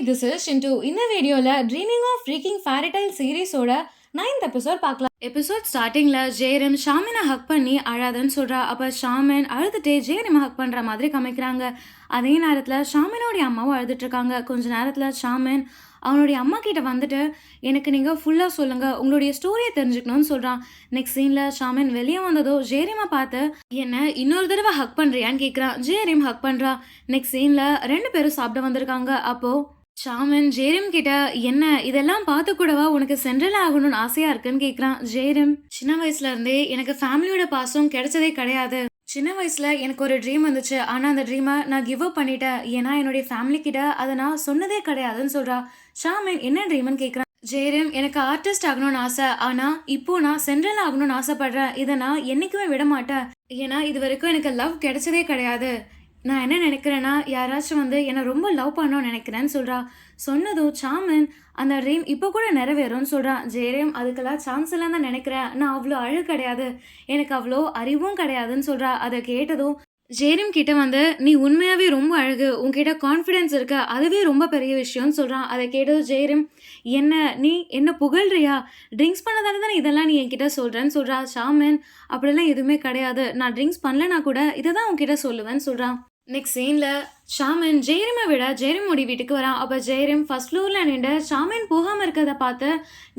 this is Shintu. இந்த வீடியோல dreaming of freaking fairytale சீரிஸோட 9th எபிசோட் பார்க்கலாம். எபிசோட் ஸ்டார்டிங்ல ஜெயரம் ஷாமினை ஹக் பண்ணி அழாதன்னு சொல்றா. அப்ப ஷாமின் அழுதுட்டே ஜெயரிமை ஹக் பண்ற மாதிரி காமிக்கிறாங்க. அதே நேரத்துல ஷாமினோடைய அம்மாவும் அழுதுட்டு இருக்காங்க. கொஞ்ச நேரத்துல ஷாமின் அவனுடைய அம்மா கிட்ட வந்துட்டு எனக்கு நீங்கள் ஃபுல்லாக சொல்லுங்கள், உங்களுடைய ஸ்டோரியை தெரிஞ்சுக்கணும்னு சொல்கிறான். நெக்ஸ்ட் சீனில் ஷாமின் வெளியே வந்ததோ ஜேரிமை பார்த்து என்ன இன்னொரு தடவை ஹக் பண்ணுறியான்னு கேட்குறான். ஜேரிம் ஹக் பண்ணுறா. நெக்ஸ்ட் சீனில் 2 பேரும் சாப்பிட வந்திருக்காங்க. அப்போது ஷாமின் ஜேரிம் கிட்ட என்ன இதெல்லாம் பார்த்து கூடவா உனக்கு சென்ட்ரல் ஆகணும்னு ஆசையாக இருக்குன்னு கேட்குறான். ஜேரிம் சின்ன வயசுலேருந்தே எனக்கு ஃபேமிலியோட பாசம் கிடைச்சதே கிடையாது. சின்ன வயசில் எனக்கு ஒரு ட்ரீம் வந்துச்சு. ஆனால் அந்த ட்ரீமை நான் கிவ் அப் பண்ணிட்டேன். ஏன்னா என்னுடைய ஃபேமிலி கிட்ட அதை நான் சொன்னதே கிடையாதுன்னு சொல்கிறா. ஷாமின் என்ன ட்ரீம்னு கேட்குறான். ஜெயரிம் எனக்கு ஆர்டிஸ்ட் ஆகணும்னு ஆசை. ஆனால் இப்போ நான் சென்ட்ரல் ஆகணும்னு ஆசைப்படுறேன். இதை நான் என்றைக்குமே விட மாட்டேன். ஏன்னா இது வரைக்கும் எனக்கு லவ் கிடைச்சதே கிடையாது. நான் என்ன நினைக்கிறேன்னா யாராச்சும் வந்து என்னை ரொம்ப லவ் பண்ணணும்னு நினைக்கிறேன்னு சொல்கிறா. சொன்னதும் ஷாமின் அந்த ட்ரீம் இப்போ கூட நிறைவேறும்னு சொல்கிறான். ஜெயரிம் அதுக்கெல்லாம் சான்ஸ் இல்லைன்னு தான் நினைக்கிறேன். நான் அவ்வளோ அழகு கிடையாது, எனக்கு அவ்வளோ அறிவும் கிடையாதுன்னு சொல்கிறா. அதை கேட்டதும் ஜெயரிம் கிட்ட வந்து நீ உண்மையாகவே ரொம்ப அழகு, உன்கிட்ட கான்ஃபிடென்ஸ் இருக்க, அதுவே ரொம்ப பெரிய விஷயம்னு சொல்கிறான். அதை கேட்டதும் ஜெயரிம் என்ன நீ என்ன புகழ்றியா, ட்ரிங்க்ஸ் பண்ணதால தானே இதெல்லாம் நீ என்கிட்ட சொல்கிறேன்னு சொல்கிறா. ஷாமின் அப்படிலாம் எதுவுமே கிடையாது, நான் ட்ரிங்க்ஸ் பண்ணலனா கூட இதை தான் உன்கிட்ட சொல்லுவேன்னு சொல்கிறான். நெக்ஸ்ட் சீனில் ஷாமின் ஜெயரிமை விட ஜெயரிமோடி வீட்டுக்கு வரான். அப்போ ஜெயரிம் ஃபர்ஸ்ட் ஃப்ளோரில் நின்று ஷாமின் போகாமல் இருக்கிறத பார்த்து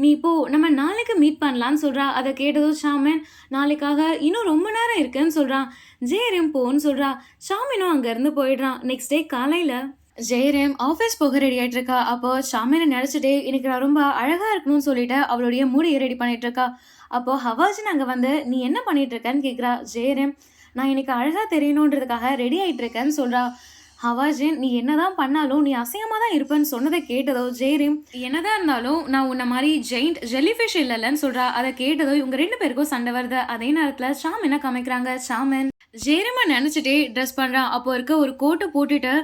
நீ இப்போ நம்ம நாளைக்கு மீட் பண்ணலான்னு சொல்கிறா. அதை கேட்டதும் ஷாமின் நாளைக்காக இன்னும் ரொம்ப நேரம் இருக்குன்னு சொல்கிறான். ஜெயரிம் போன்னு சொல்கிறா. ஷாமினும் அங்கேருந்து போயிடுறான். நெக்ஸ்ட் டே காலையில் ஜெயரிம் ஆஃபீஸ் போக ரெடி ஆகிட்டு இருக்கா. அப்போ ஷாமினை நினச்சிட்டே இன்னைக்கு நான் ரொம்ப அழகாக இருக்கணும்னு சொல்லிட்டு அவளுடைய மூடியை ரெடி பண்ணிட்டு இருக்கா. அப்போது ஹவாஜின் அங்கே வந்து நீ என்ன பண்ணிட்டு இருக்கன்னு கேட்குறா. ஜெயரிம் நான் இன்னைக்கு அழகாக தெரியணுன்றதுக்காக ரெடி ஆகிட்டு இருக்கேன்னு சொல்கிறா. ஹவாஜின் நீ என்னதான் பண்ணாலும் நீ அசிங்கமாக தான் இருப்பேன்னு சொன்னதை கேட்டதோ ஜெயரிம் என்னதான் இருந்தாலும் நான் உன்ன மாதிரி ஜெயிண்ட் ஜெல்லிஃபிஷ் இல்லைன்னு சொல்கிறா. அதை கேட்டதோ இவங்க 2 பேருக்கும் சண்டை வருது. அதே நேரத்தில் ஷாமினை காமிக்கிறாங்க. ஷாமின் ஜெயரிமை நினச்சிட்டே ட்ரெஸ் பண்ணுறான். அப்போ இருக்க ஒரு கோட்டை போட்டுட்டு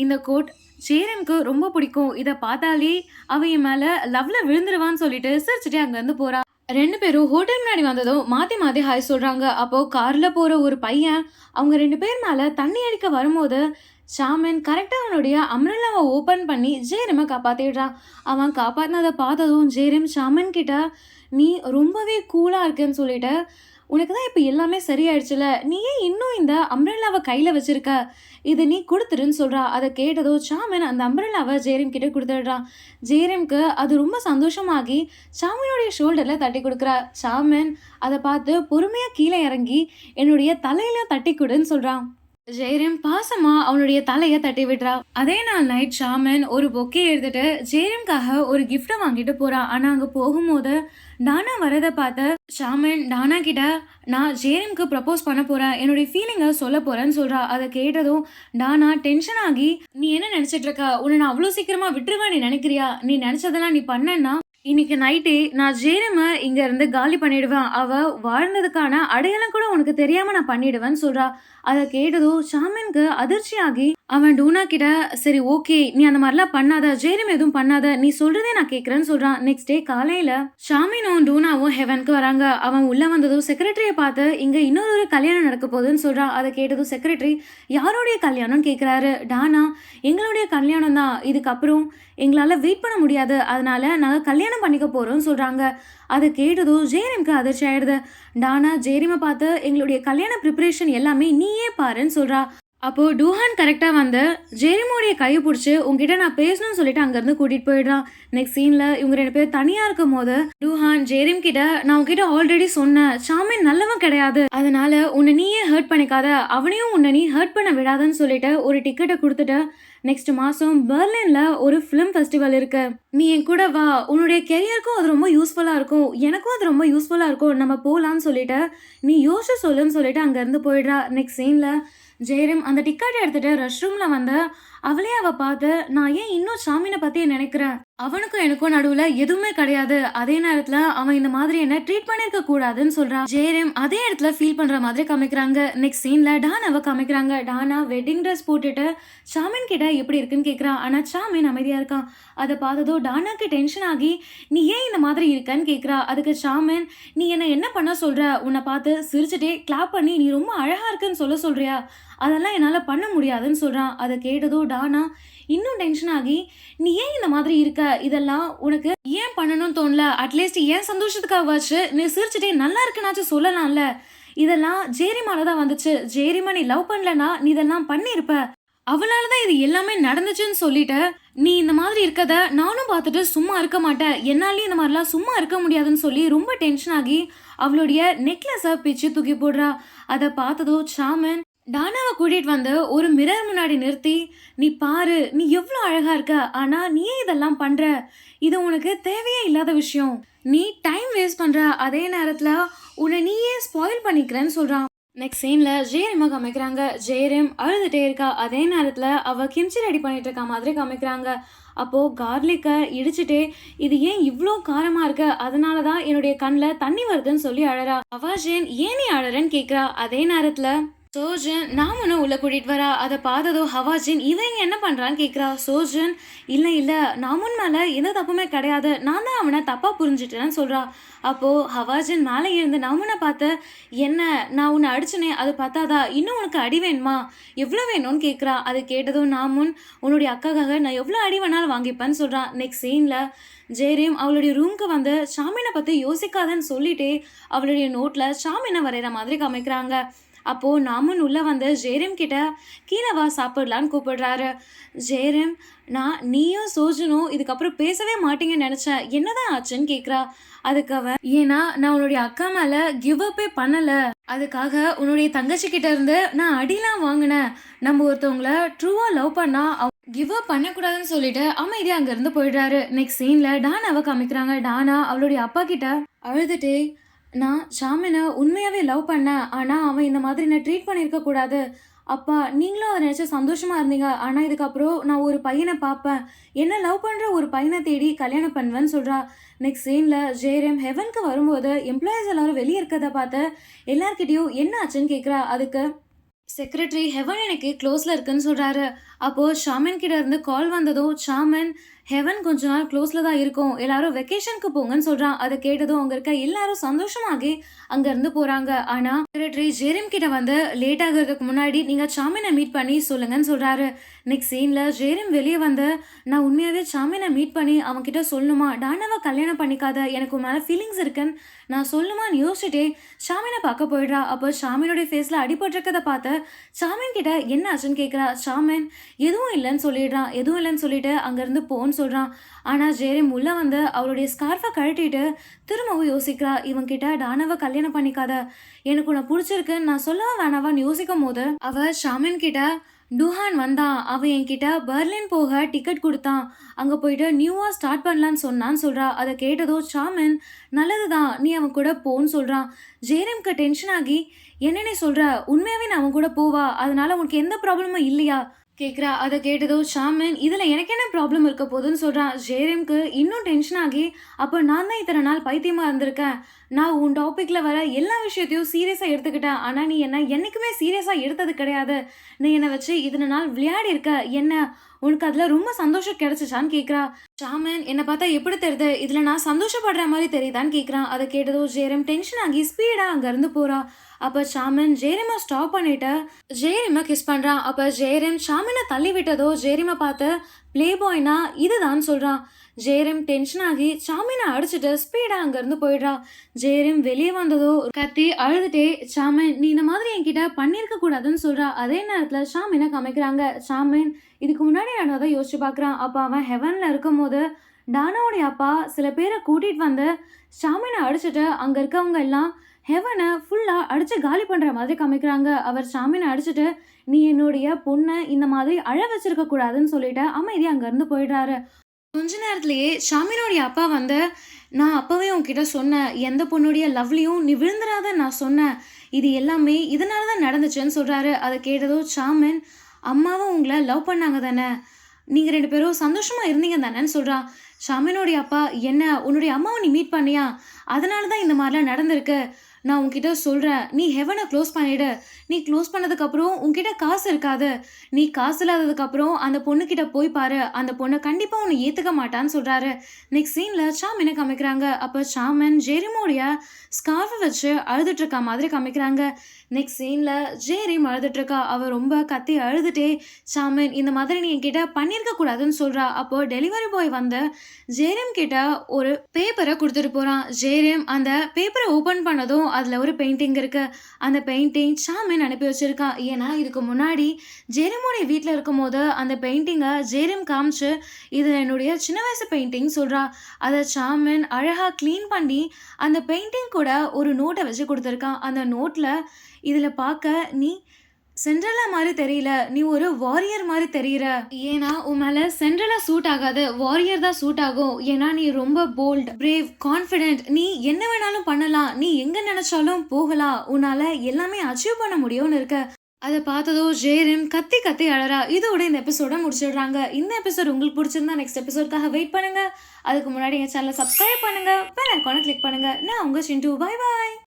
இந்த கோட் ஜெயரிம்க்கு ரொம்ப பிடிக்கும், இதை பார்த்தாலே அவ என் மேலே லவ்ல விழுந்துருவான்னு சொல்லிட்டு சிரிச்சுட்டே அங்கேருந்து போகிறா. 2 பேரும் ஹோட்டல் முன்னாடி வந்ததும் மாற்றி மாற்றி ஹாய் சொல்கிறாங்க. அப்போது காரில் போகிற ஒரு பையன் அவங்க 2 பேர் மேலே தண்ணி அடிக்க வரும்போது ஷாமின் கரெக்டாக அவனுடைய அம்ரல்லாவை ஓப்பன் பண்ணி ஜெயரிமை காப்பாற்றிடுறான். அவன் காப்பாற்றினதை பார்த்ததும் ஜெயரிம் ஷாமின் கிட்ட நீ ரொம்பவே கூலாக இருக்குன்னு சொல்லிட்டு உனக்கு தான் இப்போ எல்லாமே சரியாயிடுச்சுல, நீ ஏன் இன்னும் இந்த அம்ரல்லாவை கையில் வச்சிருக்க, இது நீ கொடுத்துருன்னு சொல்கிறா. அதை கேட்டதும் ஷாமின் அந்த அம்ரல்லாவை ஜெயரிம் கிட்ட கொடுத்துடுறான். ஜெயரிம்க்கு அது ரொம்ப சந்தோஷமாகி ஷாமினுடைய ஷோல்டரில் தட்டி கொடுக்குறா. ஷாமின் அதை பார்த்து பொறுமையாக கீழே இறங்கி என்னுடைய தலையில தட்டி கொடுன்னு சொல்கிறான். ஜெயரிம் பாசமா அவனுடைய தலையை தட்டி விடுறா. அதே நாள் நைட் ஷாமின் ஒரு பொக்கே எடுத்துட்டு ஜெயரிம்காக ஒரு கிஃப்டை வாங்கிட்டு போறான். ஆனால் அங்கே போகும்போது டானா வரதை பார்த்து ஷாமின் டானா கிட்ட நான் ஜெயரிம்க்கு ப்ரப்போஸ் பண்ண போறேன், என்னுடைய ஃபீலிங்கை சொல்ல போறேன்னு சொல்றா. அதை கேட்டதும் டானா டென்ஷன் ஆகி நீ என்ன நினைச்சிட்டு இருக்க, உன்னை நான் அவ்வளோ சீக்கிரமா விட்டுருவேன் நீ நினைக்கிறியா, நீ நினைச்சதெல்லாம் நீ பண்ணனா இன்னைக்கு நைட்டே நான் ஜெயரிமை இங்க இருந்து காலி பண்ணிடுவேன், அவ வாழ்ந்ததுக்கான அடையாளம் கூட உனக்கு தெரியாம நான் பண்ணிடுவேன்னு சொல்றா. அதை கேட்டதும் ஷாமின்க்கு அதிர்ச்சியாகி அவன் டூனா கிட்ட சரி ஓகே நீ அந்த மாதிரிலாம் பண்ணாத, ஜெயரிம் எதுவும் பண்ணாத, நீ சொல்றதே நான் கேட்கறேன்னு சொல்றான். நெக்ஸ்ட் டே காலையில ஷாமினும் டூனாவும் ஹெவனுக்கு வராங்க. அவன் உள்ள வந்ததும் செக்ரட்டரியை பார்த்து இங்க இன்னொரு கல்யாணம் நடக்க போகுதுன்னு சொல்றான். அதை கேட்டதும் செக்ரட்டரி யாருடைய கல்யாணம்னு கேட்கிறாரு. டானா எங்களுடைய கல்யாணம் தான், இதுக்கப்புறம் எங்களால் வெயிட் பண்ண முடியாது, அதனால நாங்கள் கல்யாணம் பண்ணிக்க போகிறோம்னு சொல்கிறாங்க. அதை கேட்டதும் ஜெயரிம்க்கு அதிர்ச்சி ஆயிடுது. டானா ஜெயரிமை பார்த்து எங்களுடைய கல்யாண ப்ரிப்பரேஷன் எல்லாமே நீயே பாருன்னு சொல்கிறா. அப்போது டூஹான் கரெக்டாக வந்து ஜெயரிமோடைய கையை பிடிச்சி உங்ககிட்ட நான் பேசணும்னு சொல்லிட்டு அங்கேருந்து கூட்டிகிட்டு போயிடுறான். நெக்ஸ்ட் சீனில் இவங்க 2 பேர் தனியாக இருக்கும் போது டூஹான் ஜெயரிம் கிட்ட நான் உங்ககிட்ட ஆல்ரெடி சொன்னேன் ஷாமின் நல்லவன் கிடையாது, அதனால உன்னை நீயே ஹர்ட் பண்ணிக்காத, அவனையும் உன்னை நீ ஹர்ட் பண்ண விடாதுன்னு சொல்லிட்டு ஒரு டிக்கெட்டை கொடுத்துட்டு நெக்ஸ்ட் மாதம் பெர்லினில் ஒரு ஃபிலிம் ஃபெஸ்டிவல் இருக்கு, நீ என் கூட வா, உன்னுடைய கெரியருக்கும் அது ரொம்ப யூஸ்ஃபுல்லாக இருக்கும், எனக்கும் அது ரொம்ப யூஸ்ஃபுல்லாக இருக்கும், நம்ம போகலான்னு சொல்லிட்டு நீ யோசிச்சு சொல்லுன்னு சொல்லிட்டு அங்கேருந்து போயிடுறா. நெக்ஸ்ட் சீனில் ஜெயரிம் அந்த டிக்கெட்டை எடுத்துட்டு ரெஸ்ட் ரூமில் வந்து அவளே அவள் பார்த்து நான் ஏன் இன்னும் ஷாமினை பற்றி நினைக்கிறேன், அவனுக்கும் எனக்கும் நடுவில் எதுவுமே கிடையாது, அதே நேரத்தில் அவன் இந்த மாதிரி என்ன ட்ரீட் பண்ணியிருக்க கூடாதுன்னு சொல்கிறான். ஜெயரிம் அதே இடத்துல ஃபீல் பண்ணுற மாதிரி காமிக்கிறாங்க. நெக்ஸ்ட் சீனில் டானாவை காமிக்கிறாங்க. டானா வெட்டிங் ட்ரெஸ் போட்டுட்டு ஷாமின் கிட்ட எப்படி இருக்குன்னு கேட்குறான். ஆனால் ஷாமின் அமைதியாக இருக்கான். அதை பார்த்ததோ டானாக்கு டென்ஷன் ஆகி நீ ஏன் இந்த மாதிரி இருக்கன்னு கேட்குறா. அதுக்கு ஷாமின் நீ என்ன பண்ண சொல்கிற, உன்னை பார்த்து சிரிச்சுட்டே கிளாப் பண்ணி நீ ரொம்ப அழகாக இருக்குன்னு சொல்ல சொல்கிறியா, அதெல்லாம் என்னால் பண்ண முடியாதுன்னு சொல்கிறான். அதை கேட்டதோ டானா இன்னும் டென்ஷன் ஆகி, நீ ஏன் இந்த மாதிரி இருக்க, இதெல்லாம் உனக்கு ஏன் பண்ணணும்னு தோணல, அட்லீஸ்ட் ஏன் சந்தோஷத்துக்காகவாச்சு நீ சிரிச்சுட்டே நல்லா இருக்குனாச்சும் சொல்லலாம்ல, இதெல்லாம் ஜேரிமால தான் வந்துச்சு, ஜேரிமா நீ லவ் பண்ணலனா நீ இதெல்லாம் பண்ணியிருப்ப, அவளால தான் இது எல்லாமே நடந்துச்சுன்னு சொல்லிட்டு நீ இந்த மாதிரி இருக்கத நானும் பார்த்துட்டு சும்மா இருக்க மாட்டேன், என்னாலையும் இந்த மாதிரிலாம் சும்மா இருக்க முடியாதுன்னு சொல்லி ரொம்ப டென்ஷன் ஆகி அவளுடைய நெக்லஸை பிச்சு தூக்கி போடுறா. அதை பார்த்ததோ சாமன் டானாவை கூட்டிட்டு வந்து ஒரு மிரர் முன்னாடி நிறுத்தி, நீ பாரு நீ எவ்வளோ அழகா இருக்க, ஆனா நீ ஏன் இதெல்லாம் பண்ற, இது உனக்கு தேவையே இல்லாத விஷயம், நீ டைம் வேஸ்ட் பண்ற, அதே நேரத்துல உன்னை நீயே ஸ்பாயில் பண்ணிக்கிறேன்னு சொல்றான். நெக்ஸ்ட் சீன்ல ஜேரிமா காமிக்கிறாங்க. ஜேரிம் அழுதுட்டே இருக்கா. அதே நேரத்துல அவ கிம்ச்சி ரெடி பண்ணிட்டு இருக்க மாதிரி காமிக்கிறாங்க. அப்போ கார்லிக்கை இடிச்சுட்டே, இது ஏன் இவ்வளோ காரமா இருக்கு, அதனால தான் என்னுடைய கண்ணில் தண்ணி வருதுன்னு சொல்லி அழறா. அவாஜேன் ஏன் நீ அழறன்னு கேட்குறா. அதே நேரத்தில் சோஜன் நாமனும் உள்ள கூட்டிட்டு வரா. அதை பார்த்ததோ ஹவாஜின் இவங்க என்ன பண்றான்னு கேட்குறா. சோஜன் இல்லை நாமுன் மேலே எந்த தப்புமே கிடையாது, நான் தான் அவனை தப்பாக புரிஞ்சுட்டேன்னு சொல்கிறா. அப்போது ஹவாஜின் மேலே இருந்து நாமுனை பார்த்து, என்ன நான் உன்னை அடிச்சனே அது பார்த்தாதா, இன்னும் உனக்கு அடி வேணுமா, எவ்வளோ வேணும்னு கேட்குறா. அது கேட்டதும் நாமுன் உன்னுடைய அக்காக்காக நான் எவ்வளோ அடி வேணாலும் வாங்கிப்பேன்னு சொல்கிறான். நெக்ஸ்ட் சீனில் ஜேரிம் அவளுடைய ரூம்க்கு வந்து ஷாமினை பற்றி யோசிக்காதன்னு சொல்லிட்டே அவளுடைய நோட்டில் ஷாமினை வரைகிற மாதிரி காமிக்கிறாங்க. அப்போது நாமுன் உள்ளே வந்து ஜேரிம் கிட்ட கீழே வா சாப்பிடலான்னு கூப்பிடுறாரு. ஜேரிம் நீயும் சோஜனும் இதுக்கப்புறம் பேசவே மாட்டீங்கன்னு நினச்சேன், என்னதான் ஆச்சுன்னு கேட்குறா. அதுக்கு அவன், ஏன்னா நான் உன்னுடைய அக்கா மேலே கிவ் அப்பே பண்ணலை, அதுக்காக உன்னுடைய தங்கச்சி கிட்ட இருந்து நான் அடிலாம் வாங்கினேன், நம்ம ஒருத்தவங்கள ட்ரூவாக லவ் பண்ணா கிவ் அப் பண்ணக்கூடாதுன்னு சொல்லிட்டு அமைதியாக அங்கேருந்து போயிடுறாரு. நெக்ஸ்ட் சீனில் டானாவை காமிக்கிறாங்க. டானா அவளுடைய அப்பா கிட்ட அழுதுட்டே, நான் ஷாமினை உண்மையாகவே லவ் பண்ணேன், ஆனால் அவன் இந்த மாதிரி நான் ட்ரீட் பண்ணியிருக்கக்கூடாது, அப்பா நீங்களும் அதை நினச்சி சந்தோஷமாக இருந்தீங்க, ஆனால் இதுக்கப்புறம் நான் ஒரு பையனை பார்ப்பேன், என்ன லவ் பண்ணுற ஒரு பையனை தேடி கல்யாணம் பண்ணுவேன்னு சொல்கிறா. நெக்ஸ்ட் சீனில் ஜேரிம் ஹெவனுக்கு வரும்போது எம்ப்ளாயீஸ் எல்லோரும் வெளியே இருக்கிறத பார்த்து எல்லார்கிட்டையும் என்ன ஆச்சுன்னு கேட்குறா. அதுக்கு செக்ரட்டரி ஹெவன் எனக்கு க்ளோஸில் இருக்குன்னு சொல்கிறாரு. அப்போது ஷாமன் கிட்ட இருந்து கால் வந்ததும் ஷாமன் ஹெவன் கொஞ்ச நாள் க்ளோஸில் தான் இருக்கும், எல்லாரும் வெக்கேஷனுக்கு போங்கன்னு சொல்கிறான். அதை கேட்டதும் அங்கே இருக்க எல்லாரும் சந்தோஷமாகி அங்கேருந்து போகிறாங்க. ஆனால் செக்ரட்டரி ஜேரிம் கிட்ட வந்து லேட் ஆகிறதுக்கு முன்னாடி நீங்கள் ஷாமினை மீட் பண்ணி சொல்லுங்கன்னு சொல்கிறாரு. நெக்ஸ்ட் சீனில் ஜேரிம் வெளியே வந்து, நான் உண்மையாகவே ஷாமினை மீட் பண்ணி அவன்கிட்ட சொல்லணுமா, டானாவை கல்யாணம் பண்ணிக்காத, எனக்கு உன் மேலே ஃபீலிங்ஸ் இருக்குன்னு நான் சொல்லுமான்னு யோசிச்சுட்டே ஷாமினை பார்க்க போயிடுறா. அப்போ ஷாமினுடைய ஃபேஸில் அடிபட்டிருக்கதை பார்த்து ஷாமின் கிட்ட என்ன ஆச்சுன்னு கேட்குறா. ஷாமின் எதுவும் இல்லைன்னு சொல்லிடுறான். எதுவும் இல்லைன்னு சொல்லிட்டு அங்கேருந்து போன்னு சொல்கிறான். ஆனால் ஜேரிம் உள்ளே வந்து அவளுடைய ஸ்கார்ஃபை கழட்டிட்டு திரும்பவும் யோசிக்கிறா. இவன்கிட்ட டானாவை கல்யாணம் பண்ணிக்காத, எனக்கு உன்னை பிடிச்சிருக்குன்னு நான் சொல்லவா வேணாவான்னு யோசிக்கும் போது அவள் ஷாமின் கிட்ட, டூஹான் வந்தான், அவன் என்கிட்ட பெர்லின் போக டிக்கெட் கொடுத்தான், அங்கே போயிட்டு நியூவாக ஸ்டார்ட் பண்ணலான்னு சொன்னான்னு சொல்கிறா. அதை கேட்டதோ ஷாமின், நல்லது தான் நீ அவன் கூட போன்னு சொல்கிறான். ஜேரிம்க்கு டென்ஷன் ஆகி, என்ன நீ சொல்கிற, உண்மையாகவே நான் அவன் கூட போவா, அதனால உனக்கு எந்த ப்ராப்ளமும் இல்லையா கேட்குறா. அதை கேட்டதோ ஷாமின், இதில் எனக்கு என்ன ப்ராப்ளம் இருக்க போகுதுன்னு சொல்கிறான். ஜேரிம்க்கு இன்னும் டென்ஷன் ஆகி, அப்போ நான் தான் இத்தனை நாள் பைத்தியமாக இருந்திருக்கேன், நான் உன் டாப்பிக்கில் வர எல்லா விஷயத்தையும் சீரியஸாக எடுத்துக்கிட்டேன், ஆனால் நீ என்ன என்றைக்குமே சீரியஸாக எடுத்தது கிடையாது, நீ என்னை வச்சு இத்தனை நாள் விளையாடி இருக்க, என்ன உனக்கு அதில் ரொம்ப சந்தோஷம் கிடைச்சிச்சான்னு கேட்குறா. ஷாமன், என்னை பார்த்தா எப்படி தெரியுது, இதில் நான் சந்தோஷப்படுற மாதிரி தெரியுதான்னு கேட்குறான். அதை கேட்டதோ ஜேரிம் டென்ஷன் ஆகி ஸ்பீடாக அங்கேருந்து போகிறா. அப்போ ஷாமன் ஜேரிமை ஸ்டாப் பண்ணிவிட்டு ஜேரிமை கிஸ் பண்ணுறான். அப்போ ஜேரிம் ஷாமினை தள்ளி விட்டதோ ஜேரிமை பார்த்து, ப்ளே பாய்னா இதுதான் சொல்கிறான். ஜேரிம் டென்ஷன் ஆகி ஷாமினை அடிச்சுட்டு ஸ்பீடாக அங்கேருந்து போயிடுறா. ஜேரிம் வெளியே வந்ததோ கத்தி அழுதுட்டே, ஷாமின் நீ இந்த மாதிரி என்கிட்ட பண்ணியிருக்க கூடாதுன்னு சொல்கிறா. அதே நேரத்தில் ஷாமினை காமிக்கிறாங்க. ஷாமின் இதுக்கு முன்னாடி நான் அதை யோசிச்சு பார்க்குறான். அப்போ அவன் ஹெவனில் இருக்கும் போது டானாவுடைய அப்பா சில பேரை கூட்டிகிட்டு வந்து ஷாமினை அடிச்சுட்டு அங்கே இருக்கவங்க எல்லாம் ஹெவனை ஃபுல்லாக அடித்து காலி பண்ணுற மாதிரி காமிக்கிறாங்க. அவர் ஷாமினை அடிச்சுட்டு, நீ என்னுடைய பொண்ணை இந்த மாதிரி அழ வச்சிருக்க கூடாதுன்னு சொல்லிட்டு அமைதியாக அங்கேருந்து போயிடுறாரு. கொஞ்ச நேரத்துலேயே ஷாமினோடைய அப்பா வந்து, நான் அப்போவே உன்கிட்ட சொன்னேன், எந்த பொண்ணுடைய லவ்லையும் நீ விழுந்துடாத நான் சொன்னேன், இது எல்லாமே இதனால தான் நடந்துச்சுன்னு சொல்கிறாரு. அதை கேட்டதோ ஷாமின், அம்மாவும் உங்களை லவ் பண்ணாங்க தானே, நீங்கள் 2 பேரும் சந்தோஷமாக இருந்தீங்க தானேன்னு சொல்கிறான். ஷாமினோடைய அப்பா, என்ன உன்னுடைய அம்மாவை நீ மீட் பண்ணியா, அதனால தான் இந்த மாதிரிலாம் நடந்திருக்கு, நான் உன்கிட்ட சொல்கிறேன், நீ ஹெவனை க்ளோஸ் பண்ணிவிடு, நீ க்ளோஸ் பண்ணதுக்கப்புறம் உன்கிட்ட காசு இருக்காது, நீ காசு இல்லாததுக்கப்புறம் அந்த பொண்ணுக்கிட்ட போய் பாரு, அந்த பொண்ணை கண்டிப்பாக உன்னை ஏற்றுக்க மாட்டான்னு சொல்கிறாரு. நெக்ஸ்ட் சீனில் ஷாமினை காமிக்கிறாங்க. அப்போ ஷாமன் ஜெரிமோடைய ஸ்கார்ஃபை வச்சு அழுதுட்ருக்க மாதிரி காமிக்கிறாங்க. நெக்ஸ்ட் சீன்ல ஜேரிம் அழுதுட்டு இருக்கா. அவ ரொம்ப கத்தி அழுதுட்டே, "சாமன், இந்த மாதிரி நீ என்கிட்ட பண்ணியிருக்க கூடாதுன்னு" சொல்றா. அப்போ டெலிவரி பாய் வந்து ஜேரிம் கிட்ட ஒரு பேப்பர குடுத்துட்டு போறான். ஜேரிம் அந்த பேப்பர ஓப்பன் பண்ணதும் அதுல ஒரு பெயிண்டிங் இருக்கு. அந்த பெயிண்டிங் சாமன் அனுப்பி வச்சிருக்கான். ஏன்னா இதுக்கு முன்னாடி ஜேரிமோட வீட்ல இருக்கும்போது அந்த பெயிண்டிங்க ஜேரிம் காமிச்சு, "இது என்னுடைய சின்ன வயசு பெயிண்டிங்" சொல்றா. அத சாமன் அழகா கிளீன் பண்ணி அந்த பெயிண்டிங் கூட ஒரு நோட்ட வச்சு குடுத்துருக்கான். அந்த நோட்ல, "இதுல பாக்க நீ சிண்ட்ரெல்லா மாரி தெரியல. நீ ஒரு வாரியர் மாரி தெரியிற. ஏன்னா, உன் மேல சிண்ட்ரெல்லா சூட் ஆகாது. வாரியர் தான் சூட் ஆகும். ஏன்னா, நீ ரொம்ப போல்ட், பிரேவ், கான்ஃபிடென்ட். நீ என்ன வேணாலும் பண்ணலாம். நீ எங்க நெனச்சாலும் போகலாம். உன்னால எல்லாமே அச்சீவ் பண்ண முடியும்னு இருக்க." அத பார்த்ததும் ஜேரிம் கத்தி கத்தி அழறா. இதோட இந்த எபிசோட முடிச்சிடுறாங்க. இந்த எபிசோட் உங்களுக்கு புடிச்சிருந்தா நெக்ஸ்ட் எபிசோட்காக வெயிட் பண்ணுங்க. அதுக்கு முன்னாடி எங்க சேனல சப்ஸ்கிரைப் பண்ணுங்க. பெல் ஐகான கிளிக் பண்ணுங்க. நான் உங்க சிண்டு. பாய் பாய்.